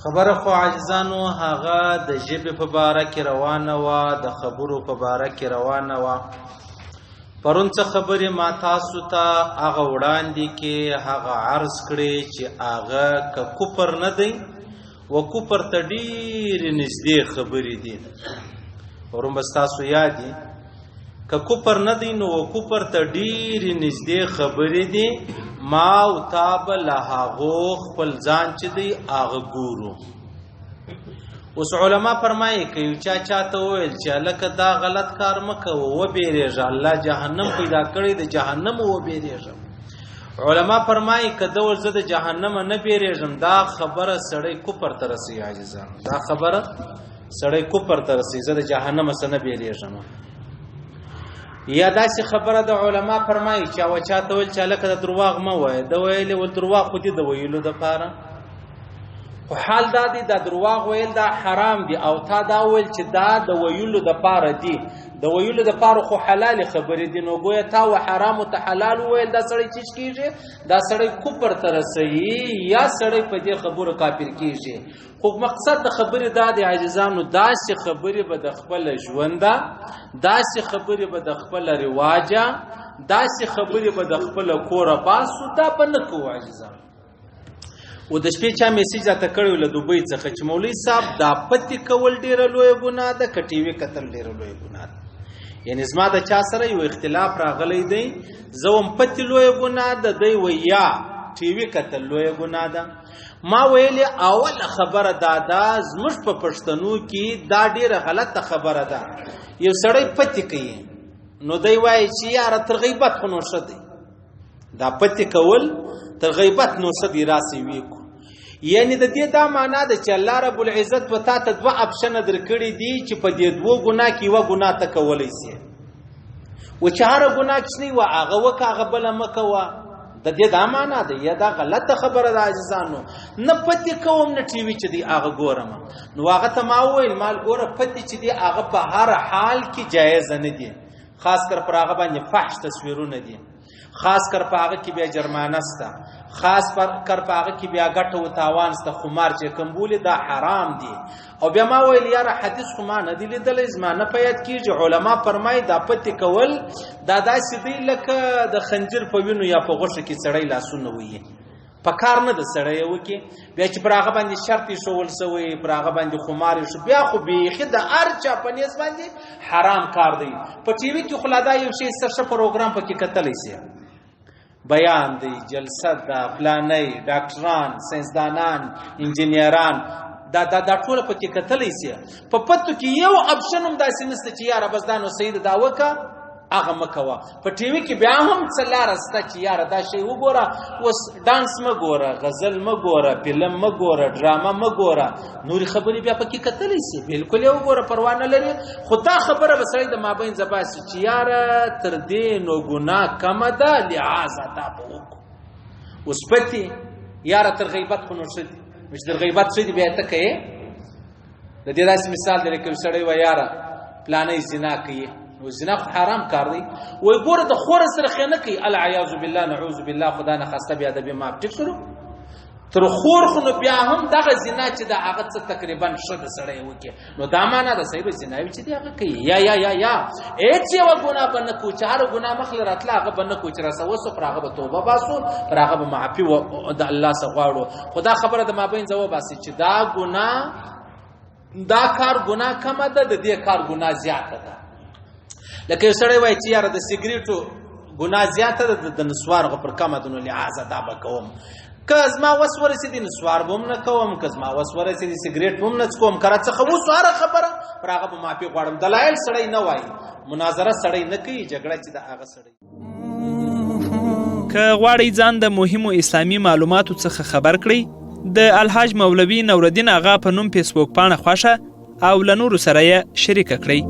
خبره خو عاجزانو هغه د ژبې په باره کې روانه وه، د خبرو په باره کې روانه وه. پرون څه خبرې ما تاسو ته هغه وړاندې کې هغه عرض کړې چې هغه که کفر نه دی و کفر ته ډېرې نږدې خبرې دي. پرون به ستاسو یاد دي که کفر نه دی نو و کفر ته ډېرې نږدې خبرې دي. ما او تا به له هغو خپل ځان چې دی هغه ګورو. اوس علما فرمایي که یو چاته وویل چې هلکه دا غلط کار مه کوه وبېرېږه، الله جهنم پیدا کړی د جهنم وبېرېږه. علما فرمایي که ده ویل زه د جهنمه نه بېرېږم، دا خبره سړی کفر ته رسوي. عاجزانو دا خبره سړی کفر ته رسوي، زه د جهنمه څه نه بېرېږم. یا داسې خبره د علما فرمایي چې او چاته ویل چې هلکه د درواغ مه وایه، ده ویلې ول درواغ خو دې د ویلو دپاره، خو حال دا دی دا درواغ ویل دا حرام دی، او تا دا ویل چې دا د ویلو دپاره دی، د ویلو دپاره خو حلالې خبرې دي. نو ګویا تا و حرامو ته حلال وویل، دا سړی چیش کېږي؟ دا سړی کفر ته رسوي یا سړی په دې خبرو کافر کېږي. خو مقصد د خبرې دا دی عاجزانو، داسې خبرې به د خپله ژونده، داسې خبرې به د خپله رواجه، داسې خبرې به د خپله کوره باسو، دا به نه کوو عاجزانو. و د شپې چا میسیج راته کړی له دوبۍ څخه چې مولوي صاحب دا پتې کول ډېره لویه ګناه ده، که ټي وي کتل ډېره لویه ګناه ده. یعنې زما د چا سره یو اختلاف راغلی دی، زه وم پتې لویه ګناه ده، دی وی یا ټي وي کتل لویه ګناه ده. ما ویلې اوله خبره دا ده، زموږ په پښتنو کې دا ډېره غلطه خبره ده. یو سړی پتې کوي نو دی وایي چې یاره تر غیبت خو نو ښه دی، دا پتې کول تر غیبت نو څه دی راسې وی کو. یعنی د دې دا معنا ده چې الله رب العزت و تا ته دوه اپشنه درکړي دي چې په دې دوه ګناه کې یوه ګناه ته کولی سي، و چې هره ګناه کوچنۍ وه هغه وکړه هغه بله مه کوه. د دې دا معنا ده. یا دا غلطه خبره ده عاجزانو، نه پتې کوم نه ټي وي چې دی هغه ګورم. نو هغه ته ما وویل مال ګوره پتې چې دی هغه په هر حال کې جایزه نه دي، خاص کر پر هغه باندې فحش تصویرونه دي، خاص کر په هغه کې بیا جرمانه سته، خاص کر په هغه کې بیا ګټه و تاوان سته، خمار چې کوم بولي دا حرام دي. او بیا ما ویل یاره حدیث خو ما نه دی لیدلی، زما نه په یاد کېږي. علما فرمایي دا پتې کول دا داسې دی لکه د خنجر په وینو یا په غوښه کې سړی لاسونه وهي، په کار نه د سړی وکړي. بیا چې پر هغه باندې شرط ایښول شوی، پر هغه باندې خمار ایښو، بیا خو بیخي د هر چا په نیز باندې حرام کار دی. په ټي وي کې خو لا دا یو شی ښه پروګرام پکې کتلی سي، بیان دی، جلسه ده، فلانی ډاکټران، ساینسدانان، انجینیران، دا ټوله پکې کتلی سي. په پتو کې یو اپشن هم داسې نشته چې یاره بس دا نو صحیح ده دا وکړه هغه مه کوه. په ټي وي کې بیا هم څه لاره شته چې یاره دا شی وګوره. اوس ډانس مه ګوره، غزل مه ګوره، فلم مه ګوره، ډرامه مه ګوره، نورې خبرې بیا پکې کتلی سي، بلکل یې وګوره پروا نه لري. خو دا خبره به سړی د مابین زباسي چې یاره تر دې نو ګناه کمه ده، لحاظه دا به وکړو. اوس پتې یاره تر غیبت خو نو ښه دي، چې تر غیبت ښه دي بیا ته کوې. د دې داسې مثال دی لکه یو سړی وایي یاره پلانی زنا کوي، نو زنا خو حرام کار دی، وای ګوره د خوره سره خیانه کوي، العیاذ بالله نعوذ بالله، خدا نه خواسته بیا د بې ماف ټیک شروع تر خور خو نو بیا هم دغه زنا چې د هغه څه تقریبا ښه د سړی وکړي، نو دا معنا ده صحیح به زنا وي چې دی هغه کوي. یا هېڅ یوه ګناه به نه کوو چې هره ګناه مخله راتله هغه به نه کوو چې راسوسو، پر هغه به توبه باسو، پر هغه به معافي د الله څخه غواړو. خو دا خبره د مابین ځواب باسي چې دا ګناه، دا کار ګناه کمه ده، د دې کار ګناه زیاته ده. لکه یو سړی وایي چې یاره د سګریټو ګناه زیاته ده، د نسوار خو پر کمه ده، نو لحاظه دا به کوم. که زما وس ورسېدي نسوار به هم نه کوم، که زما وس ورسېدي سګریټ به هم نه څکوم، که راڅخه وسو هره خبره پر هغه به معافي غواړم. دلایل سړی نه وایي، مناظره سړی نه کوي، جګړه چې د هغه سړی. که غواړئ ځان د مهمو اسلامي معلوماتو څخه خبر کړئ، د الحاج مولوي نورالدین اغا په نوم فیسبوک پاڼه خوښه او له نورو سره یې شریکه کړئ.